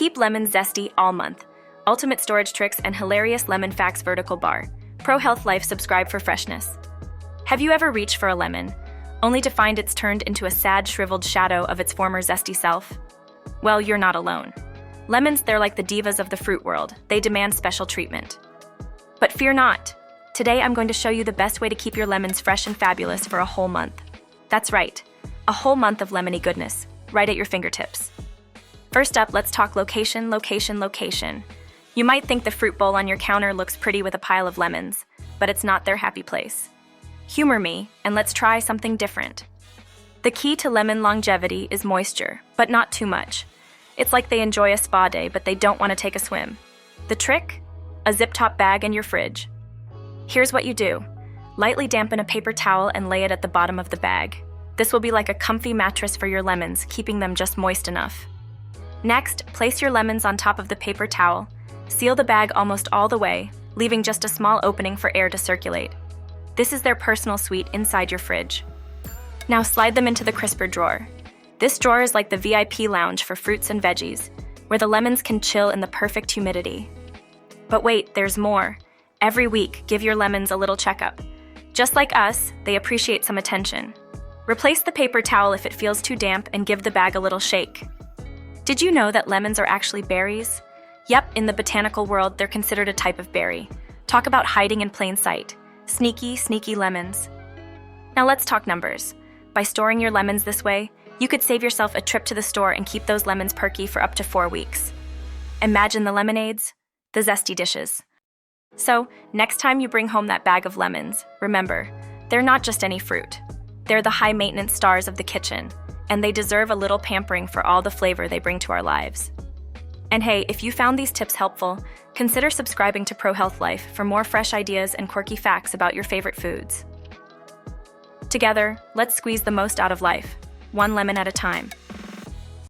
Keep lemons zesty all month. Ultimate storage tricks and hilarious lemon facts vertical bar. Pro Health Life subscribe for freshness. Have you ever reached for a lemon, only to find it's turned into a sad, shriveled shadow of its former zesty self? Well, you're not alone. Lemons, they're like the divas of the fruit world. They demand special treatment. But fear not. Today I'm going to show you the best way to keep your lemons fresh and fabulous for a whole month. That's right, a whole month of lemony goodness, right at your fingertips. First up, let's talk location. You might think the fruit bowl on your counter looks pretty with a pile of lemons, but it's not their happy place. Humor me, and let's try something different. The key to lemon longevity is moisture, but not too much. It's like they enjoy a spa day, but they don't want to take a swim. The trick? A zip-top bag in your fridge. Here's what you do. Lightly dampen a paper towel and lay it at the bottom of the bag. This will be like a comfy mattress for your lemons, keeping them just moist enough. Next, place your lemons on top of the paper towel. Seal the bag almost all the way, leaving just a small opening for air to circulate. This is their personal suite inside your fridge. Now slide them into the crisper drawer. This drawer is like the VIP lounge for fruits and veggies, where the lemons can chill in the perfect humidity. But wait, there's more. Every week, give your lemons a little checkup. Just like us, they appreciate some attention. Replace the paper towel if it feels too damp and give the bag a little shake. Did you know that lemons are actually berries? Yep, in the botanical world, they're considered a type of berry. Talk about hiding in plain sight. Sneaky, sneaky lemons. Now let's talk numbers. By storing your lemons this way, you could save yourself a trip to the store and keep those lemons perky for up to 4 weeks. Imagine the lemonades, the zesty dishes. So, next time you bring home that bag of lemons, remember, they're not just any fruit. They're the high-maintenance stars of the kitchen, and they deserve a little pampering for all the flavor they bring to our lives. And hey, if you found these tips helpful, consider subscribing to Pro Health Life for more fresh ideas and quirky facts about your favorite foods. Together, let's squeeze the most out of life, one lemon at a time.